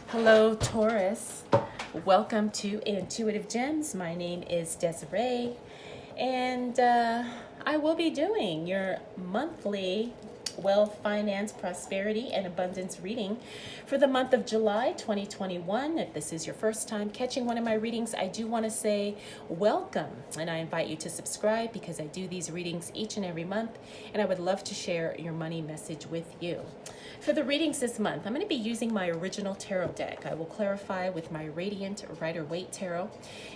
Hello, Taurus. Welcome to Intuitive Gems. My name is Desiree, and I will be doing your monthly wealth, finance, prosperity, and abundance reading for the month of July 2021. If this is your first time catching one of my readings, I do want to say welcome, and I invite you to subscribe because I do these readings each and every month, and I would love to share your money message with you. For the readings this month, I'm going to be using my original tarot deck. I will clarify with my Radiant Rider-Waite Tarot,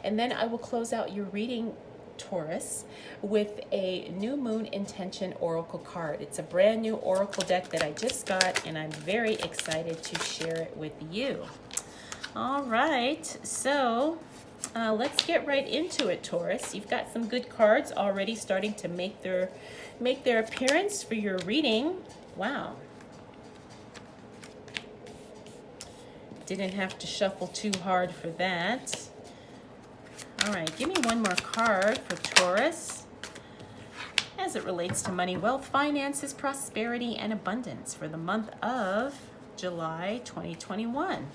and then I will close out your reading, Taurus, with a new moon intention oracle card. It's a brand new oracle deck that I just got, and I'm very excited to share it with you. All right, so let's get right into it, Taurus. You've got some good cards already starting to make their appearance for your reading. Wow. Didn't have to shuffle too hard for that. All right, give me one more card for Taurus as it relates to money, wealth, finances, prosperity, and abundance for the month of July 2021.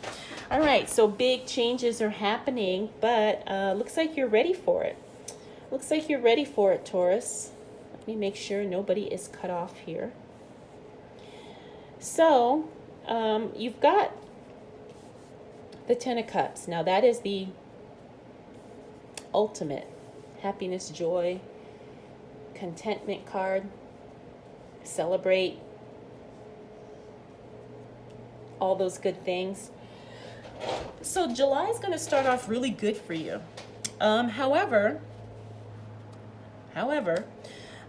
All right, so big changes are happening, but looks like you're ready for it. Looks like you're ready for it, Taurus. Let me make sure nobody is cut off here. So you've got the Ten of Cups. Now that is the ultimate happiness, joy, contentment card. Celebrate all those good things. So July is going to start off really good for you. However,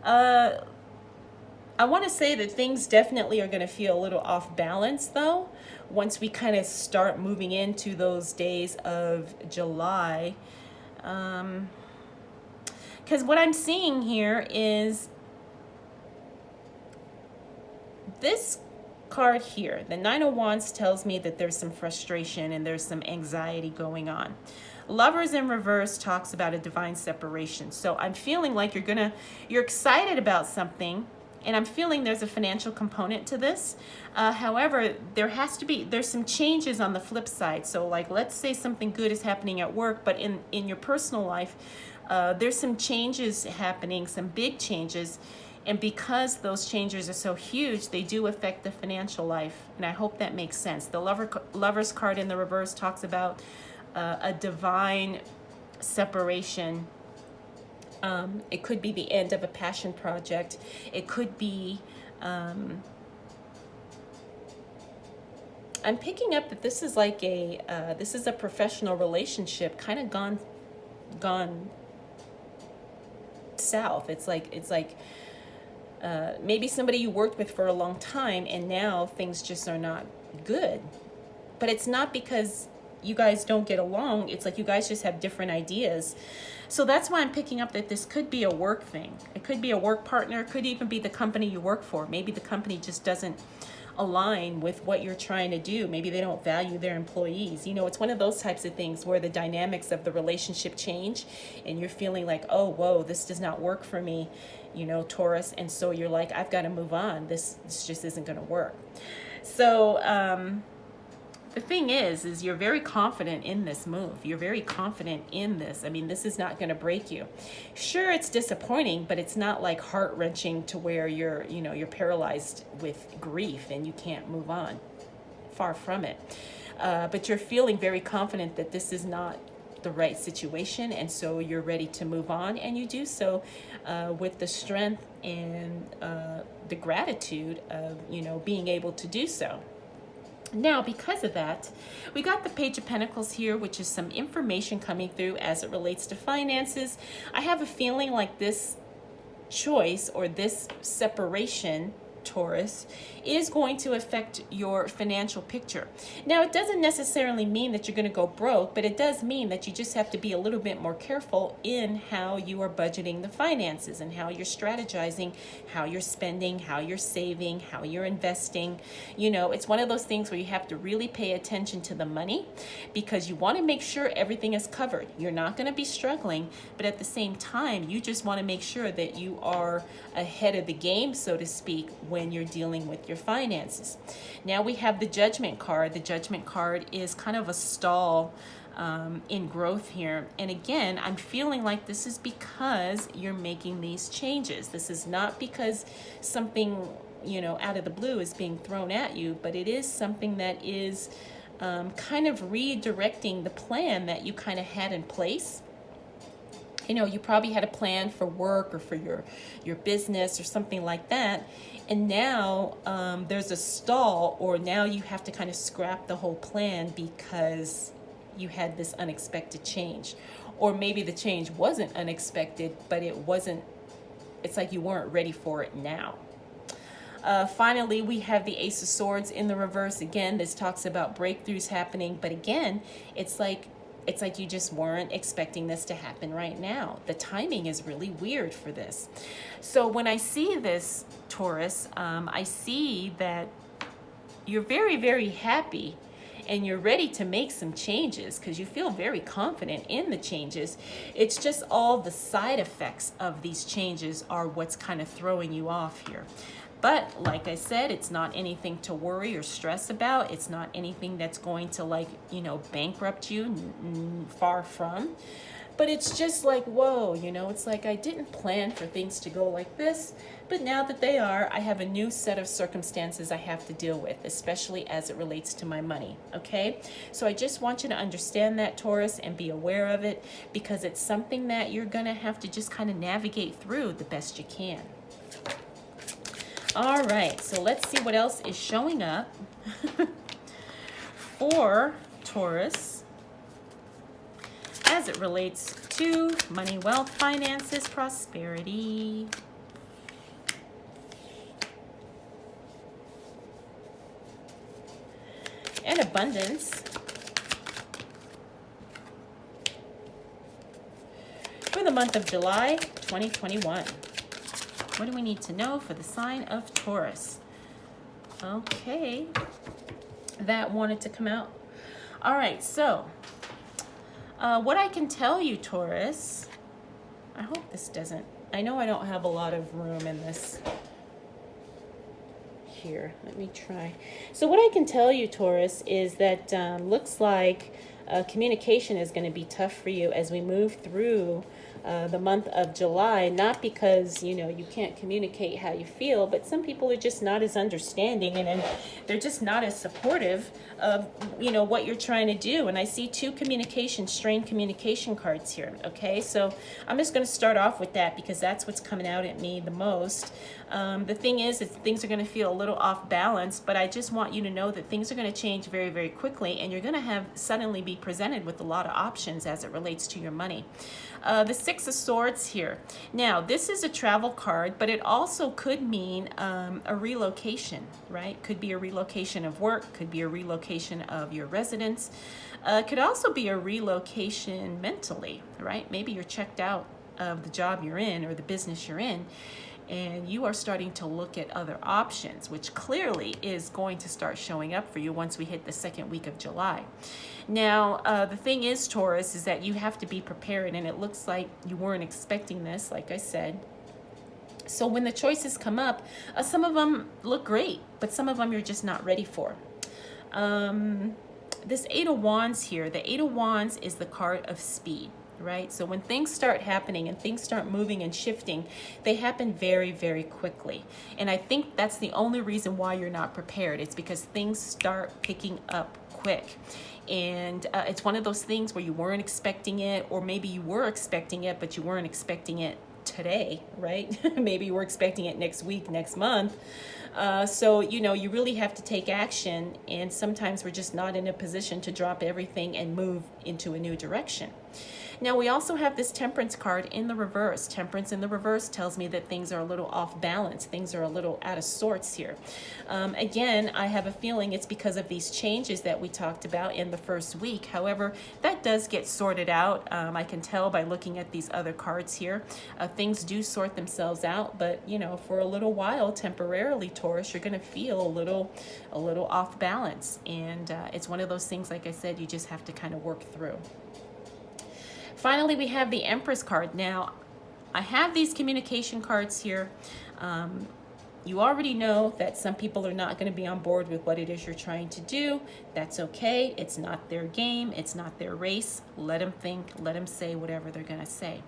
I want to say that things definitely are going to feel a little off balance, though, once we kind of start moving into those days of July. Because what I'm seeing here is this card here. The Nine of Wands tells me that there's some frustration and there's some anxiety going on. Lovers in reverse talks about a divine separation. So I'm feeling like you're excited about something, and I'm feeling there's a financial component to this. However, there's some changes on the flip side. So like, let's say something good is happening at work, but in your personal life, there's some changes happening, some big changes. And because those changes are so huge, they do affect the financial life. And I hope that makes sense. The Lover's card in the reverse talks about a divine separation. It could be the end of a passion project. It could be, I'm picking up that this is like this is a professional relationship kind of gone south. It's like maybe somebody you worked with for a long time, and now things just are not good. But it's not because you guys don't get along. It's like you guys just have different ideas. So that's why I'm picking up that this could be a work thing. It could be a work partner. It could even be the company you work for. Maybe the company just doesn't align with what you're trying to do. Maybe they don't value their employees. You know, it's one of those types of things where the dynamics of the relationship change and you're feeling like, oh, whoa, this does not work for me, you know, Taurus. And so you're like, I've got to move on. This just isn't going to work. So, the thing is you're very confident in this move. You're very confident in this. I mean, this is not going to break you. Sure, it's disappointing, but it's not like heart-wrenching to where you're paralyzed with grief and you can't move on. Far from it. But you're feeling very confident that this is not the right situation, and so you're ready to move on, and you do so with the strength and the gratitude of, being able to do so. Now, because of that, we got the Page of Pentacles here, which is some information coming through as it relates to finances. I have a feeling like this choice or this separation, Taurus, is going to affect your financial picture. Now, it doesn't necessarily mean that you're going to go broke, but it does mean that you just have to be a little bit more careful in how you are budgeting the finances and how you're strategizing, how you're spending, how you're saving, how you're investing. It's one of those things where you have to really pay attention to the money because you want to make sure everything is covered. You're not going to be struggling, but at the same time, you just want to make sure that you are ahead of the game, so to speak, when you're dealing with your finances. Now we have the Judgment card. The Judgment card is kind of a stall in growth here. And again, I'm feeling like this is because you're making these changes. This is not because something, you know, out of the blue is being thrown at you, but it is something that is kind of redirecting the plan that you kind of had in place. You know, you probably had a plan for work or for your business or something like that. And now there's a stall, or now you have to kind of scrap the whole plan because you had this unexpected change. Or maybe the change wasn't unexpected, but it's like you weren't ready for it now. Finally, we have the Ace of Swords in the reverse. Again, this talks about breakthroughs happening, but again, it's like you just weren't expecting this to happen right now. The timing is really weird for this. So when I see this, Taurus, I see that you're very, very happy and you're ready to make some changes because you feel very confident in the changes. It's just all the side effects of these changes are what's kind of throwing you off here. But like I said, it's not anything to worry or stress about. It's not anything that's going to, like, you know, bankrupt you, far from. But it's just like, whoa, you know, it's like I didn't plan for things to go like this. But now that they are, I have a new set of circumstances I have to deal with, especially as it relates to my money, okay? So I just want you to understand that, Taurus, and be aware of it, because it's something that you're going to have to just kind of navigate through the best you can. All right, so let's see what else is showing up for Taurus as it relates to money, wealth, finances, prosperity. And abundance. For the month of July 2021. What do we need to know for the sign of Taurus? Okay, that wanted to come out. All right, so what I can tell you, Taurus, I hope this doesn't, I know I don't have a lot of room in this here. Let me try. So what I can tell you, Taurus, is that looks like communication is going to be tough for you as we move through the month of July, not because, you know, you can't communicate how you feel, but some people are just not as understanding and they're just not as supportive of, you know, what you're trying to do. And I see two strained communication cards here, okay? So I'm just going to start off with that because that's what's coming out at me the most. The thing is things are going to feel a little off balance, but I just want you to know that things are going to change very, very quickly, and you're going to suddenly be presented with a lot of options as it relates to your money. The Six of Swords here. Now, this is a travel card, but it also could mean a relocation, right? Could be a relocation of work, could be a relocation of your residence. Could also be a relocation mentally, right? Maybe you're checked out of the job you're in or the business you're in, and you are starting to look at other options, which clearly is going to start showing up for you once we hit the second week of July. Now, the thing is, Taurus, is that you have to be prepared, and it looks like you weren't expecting this, like I said. So when the choices come up, some of them look great, but some of them you're just not ready for. This Eight of Wands here, the Eight of Wands is the card of speed. Right? So when things start happening and things start moving and shifting, they happen very, very quickly. And I think that's the only reason why you're not prepared. It's because things start picking up quick. And it's one of those things where you weren't expecting it, or maybe you were expecting it, but you weren't expecting it today, right? Maybe you were expecting it next week, next month. So, you know, you really have to take action. And sometimes we're just not in a position to drop everything and move into a new direction. Now, we also have this Temperance card in the reverse. Temperance in the reverse tells me that things are a little off balance. Things are a little out of sorts here. Again, I have a feeling it's because of these changes that we talked about in the first week. However, that does get sorted out. I can tell by looking at these other cards here. Things do sort themselves out, but, you know, for a little while, temporarily, Taurus, you're going to feel a little off balance. And it's one of those things, like I said, you just have to kind of work through. Finally, we have the Empress card. Now, I have these communication cards here. You already know that some people are not going to be on board with what it is you're trying to do. That's okay. It's not their game. It's not their race. Let them think. Let them say whatever they're going to say.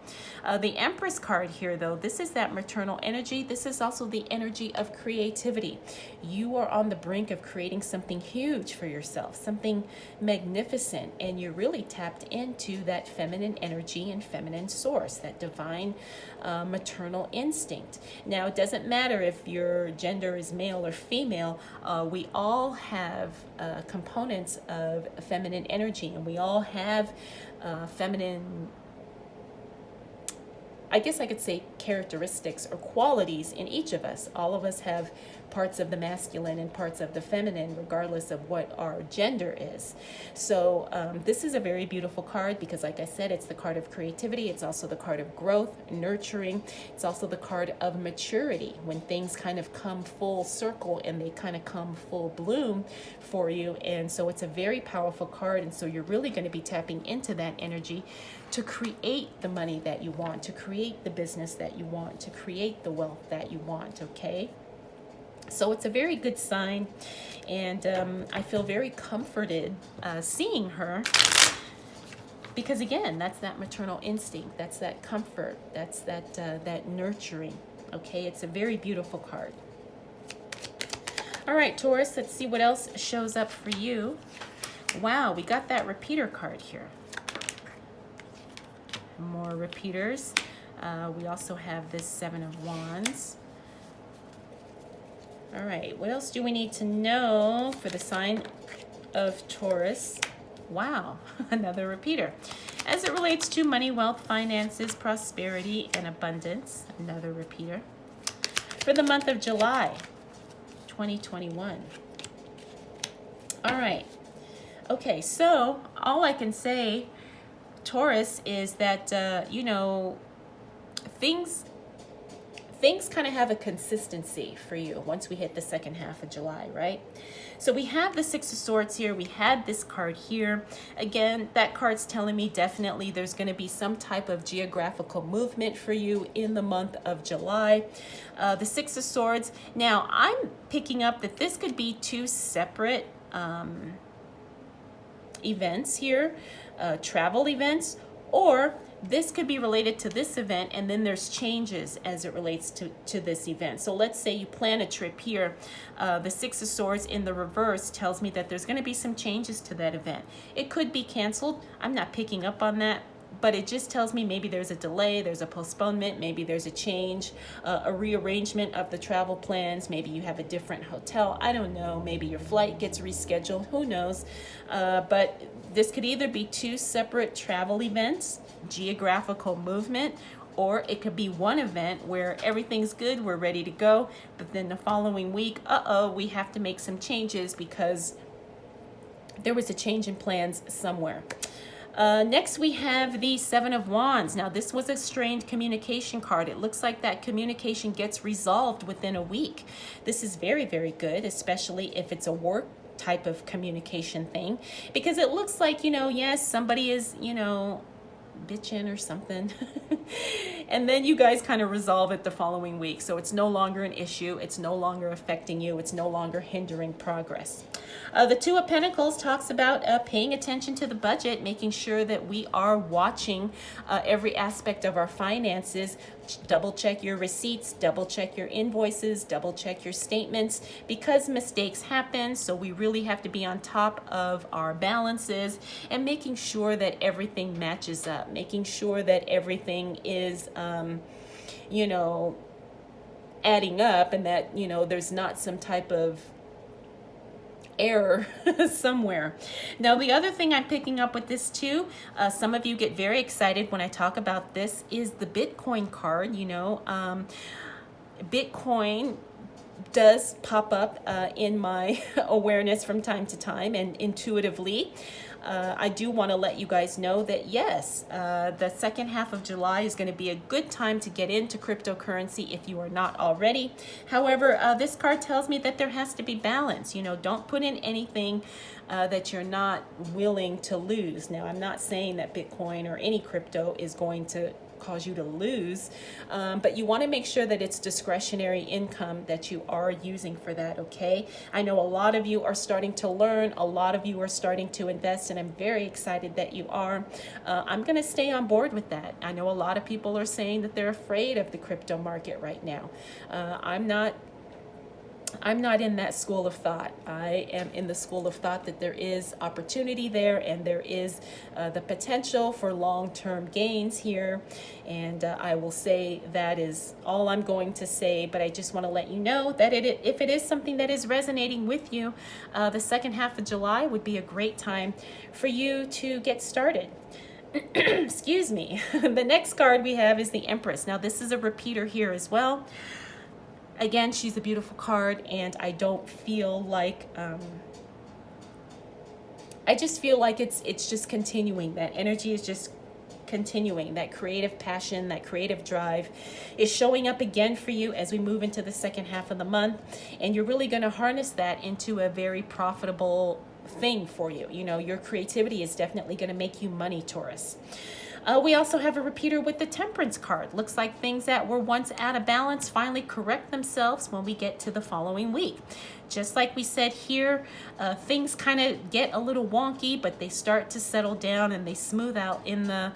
The Empress card here, though, this is that maternal energy. This is also the energy of creativity. You are on the brink of creating something huge for yourself, something magnificent, and you're really tapped into that feminine energy and feminine source, that divine maternal instinct. Now, it doesn't matter if your gender is male or female. We all have components of feminine energy, and we all have feminine, I guess I could say, characteristics or qualities in each of us. All of us have parts of the masculine and parts of the feminine, regardless of what our gender is. So this is a very beautiful card because, like I said, it's the card of creativity. It's also the card of growth, nurturing. It's also the card of maturity, when things kind of come full circle and they kind of come full bloom for you. And so it's a very powerful card. And so you're really going to be tapping into that energy to create the money that you want, to create the business that you want, to create the wealth that you want, okay? So it's a very good sign, and I feel very comforted seeing her, because again, that's that maternal instinct, that's that comfort, that's that nurturing, okay? It's a very beautiful card. All right, Taurus, let's see what else shows up for you. Wow, we got that repeater card here. More repeaters. We also have this Seven of Wands. All right, what else do we need to know for the sign of Taurus? Wow, another repeater. As it relates to money, wealth, finances, prosperity, and abundance, another repeater. For the month of July, 2021. All right. Okay, so all I can say, Taurus, is that, you know, things kind of have a consistency for you once we hit the second half of July, right? So we have the Six of Swords here. We had this card here. Again, that card's telling me definitely there's going to be some type of geographical movement for you in the month of July. The Six of Swords. Now, I'm picking up that this could be two separate events here, travel events, or this could be related to this event, and then there's changes as it relates to this event. So let's say you plan a trip here. The Six of Swords in the reverse tells me that there's going to be some changes to that event. It could be canceled. I'm not picking up on that, but it just tells me maybe there's a delay, there's a postponement, maybe there's a change, a rearrangement of the travel plans. Maybe you have a different hotel. I don't know. Maybe your flight gets rescheduled. Who knows? But this could either be two separate travel events, geographical movement, or it could be one event where everything's good, we're ready to go, but then the following week, we have to make some changes because there was a change in plans somewhere. Next, we have the Seven of Wands. Now, this was a strained communication card. It looks like that communication gets resolved within a week. This is very, very good, especially if it's a work type of communication thing, because it looks like, you know, yes, somebody is, you know, bitching or something and then you guys kind of resolve it the following week. So it's no longer an issue. It's no longer affecting you. It's no longer hindering progress. The Two of Pentacles talks about paying attention to the budget, making sure that we are watching every aspect of our finances. Double check your receipts, double check your invoices, double check your statements, because mistakes happen. So we really have to be on top of our balances and making sure that everything matches up, making sure that everything is, you know, adding up, and that, you know, there's not some type of error somewhere. Now, the other thing I'm picking up with this too, some of you get very excited when I talk about this, is the Bitcoin card. You know, Bitcoin does pop up in my awareness from time to time, and intuitively. I do want to let you guys know that yes, the second half of July is going to be a good time to get into cryptocurrency if you are not already. However, this card tells me that there has to be balance. You know, don't put in anything that you're not willing to lose. Now, I'm not saying that Bitcoin or any crypto is going to cause you to lose, but you want to make sure that it's discretionary income that you are using for that, okay? I know a lot of you are starting to learn, a lot of you are starting to invest, and I'm very excited that you are. I'm going to stay on board with that. I know a lot of people are saying that they're afraid of the crypto market right now. I'm not in that school of thought. I am in the school of thought that there is opportunity there, and there is the potential for long-term gains here. And I will say that is all I'm going to say, but I just want to let you know that if it is something that is resonating with you, the second half of July would be a great time for you to get started. Excuse me. The next card we have is the Empress. Now, this is a repeater here as well. Again, she's a beautiful card, and I don't feel like, I just feel like it's just continuing. That energy is just continuing. That creative passion, that creative drive is showing up again for you as we move into the second half of the month, and you're really going to harness that into a very profitable thing for you. You know, your creativity is definitely going to make you money, Taurus. We also have a repeater with the Temperance card. Looks like things that were once out of balance finally correct themselves when we get to the following week. Just like we said here, things kind of get a little wonky, but they start to settle down and they smooth out in the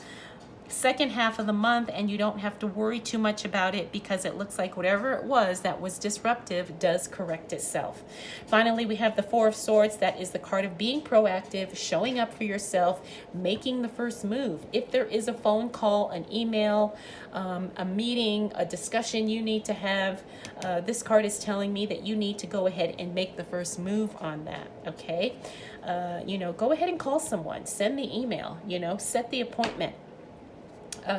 second half of the month, and you don't have to worry too much about it because it looks like whatever it was that was disruptive does correct itself. Finally, we have the Four of Swords. That is the card of being proactive, showing up for yourself, making the first move. If there is a phone call, an email, a meeting, a discussion you need to have, this card is telling me that you need to go ahead and make the first move on that, okay? Go ahead and call someone, send the email, set the appointment.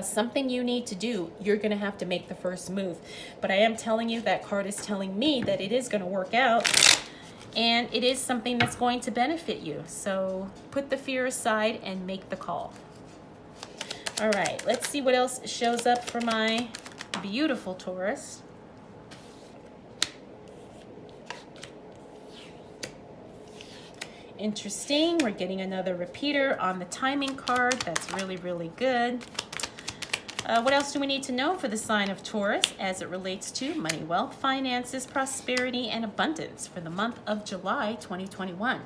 Something you need to do, you're going to have to make the first move. But I am telling you, that card is telling me that it is going to work out, and it is something that's going to benefit you. So put the fear aside and make the call. All right, let's see what else shows up for my beautiful Taurus. Interesting. We're getting another repeater on the timing card. That's really, really good. What else do we need to know for the sign of Taurus as it relates to money, wealth, finances, prosperity, and abundance for the month of July 2021?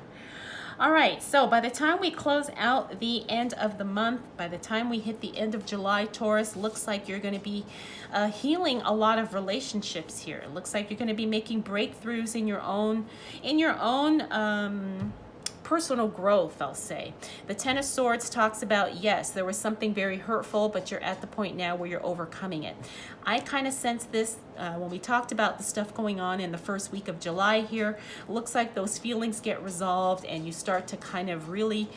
All right, so by the time we close out the end of the month, by the time we hit the end of July, Taurus, looks like you're going to be healing a lot of relationships here. It looks like you're going to be making breakthroughs in your own personal growth, I'll say. The Ten of Swords talks about, yes, there was something very hurtful, but you're at the point now where you're overcoming it. I kind of sense this when we talked about the stuff going on in the first week of July here. Looks like those feelings get resolved and you start to kind of really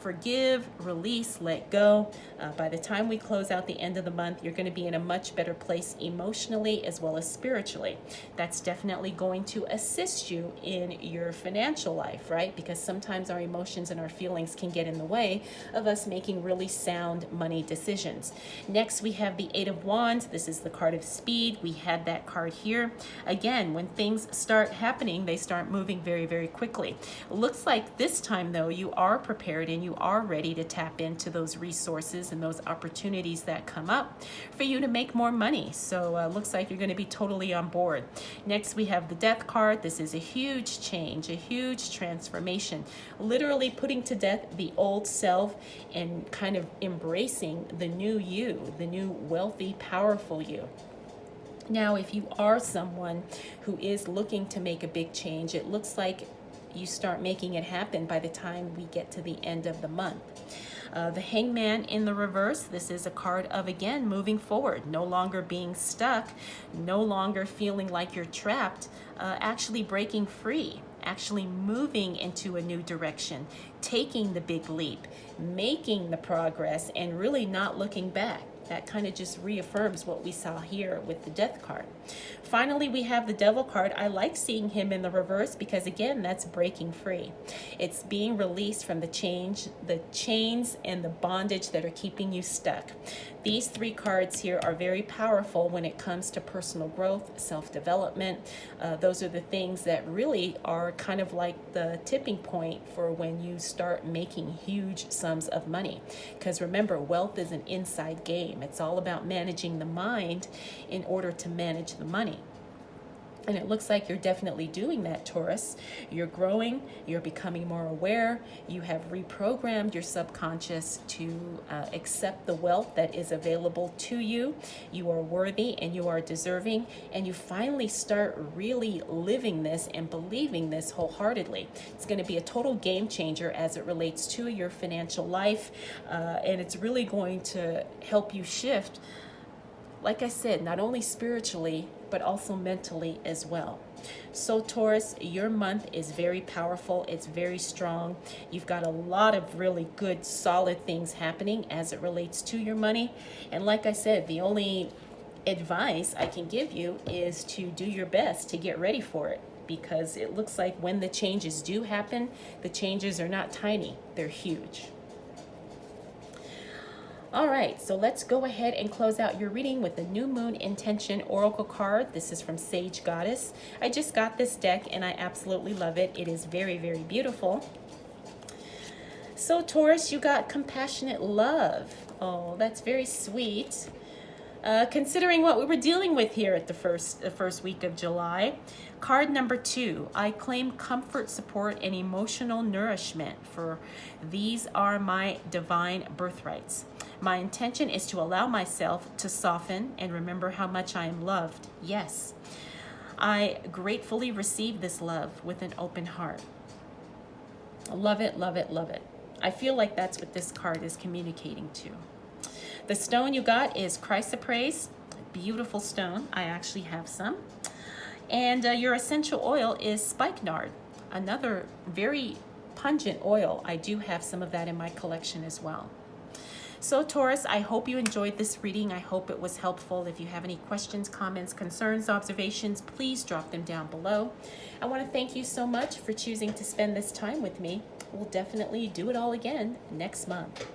forgive, release, let go. By the time we close out the end of the month, you're going to be in a much better place emotionally as well as spiritually. That's definitely going to assist you in your financial life, right? Because sometimes our emotions and our feelings can get in the way of us making really sound money decisions. Next, we have the Eight of Wands. This is the card of speed. We had that card here. Again, when things start happening, they start moving very, very quickly. Looks like this time, though, you are prepared and you are ready to tap into those resources and those opportunities that come up for you to make more money. So looks like you're going to be totally on board. Next, we have the Death card. This is a huge change, a huge transformation, literally putting to death the old self and kind of embracing the new you, the new wealthy, powerful you. Now, if you are someone who is looking to make a big change, it looks like you start making it happen by the time we get to the end of the month. The Hangman in the reverse, this is a card of, again, moving forward, no longer being stuck, no longer feeling like you're trapped, actually breaking free, actually moving into a new direction, taking the big leap, making the progress, and really not looking back. That kind of just reaffirms what we saw here with the Death card. Finally, we have the Devil card. I like seeing him in the reverse because, again, that's breaking free. It's being released from the chains and the bondage that are keeping you stuck. These three cards here are very powerful when it comes to personal growth, self-development. Those are the things that really are kind of like the tipping point for when you start making huge sums of money. Because remember, wealth is an inside game. game. It's all about managing the mind in order to manage the money. And it looks like you're definitely doing that, Taurus. You're growing, you're becoming more aware, you have reprogrammed your subconscious to accept the wealth that is available to you. You are worthy and you are deserving, and you finally start really living this and believing this wholeheartedly. It's going to be a total game changer as it relates to your financial life, and it's really going to help you shift, like I said, not only spiritually, but also mentally as well. So Taurus, your month is very powerful. It's very strong. You've got a lot of really good, solid things happening as it relates to your money. And like I said, the only advice I can give you is to do your best to get ready for it, because it looks like when the changes do happen, the changes are not tiny, they're huge. All right, so let's go ahead and close out your reading with the New Moon Intention Oracle card. This is from Sage Goddess. I just got this deck and I absolutely love it. It is very, very beautiful. So Taurus, you got compassionate love. Oh, that's very sweet. Considering what we were dealing with here at the first week of July. Card number 2, I claim comfort, support, and emotional nourishment, for these are my divine birthrights. My intention is to allow myself to soften and remember how much I am loved. Yes, I gratefully receive this love with an open heart. Love it, love it, love it. I feel like that's what this card is communicating to. The stone you got is chrysoprase, beautiful stone. I actually have some. And your essential oil is spikenard, another very pungent oil. I do have some of that in my collection as well. So Taurus, I hope you enjoyed this reading. I hope it was helpful. If you have any questions, comments, concerns, observations, please drop them down below. I want to thank you so much for choosing to spend this time with me. We'll definitely do it all again next month.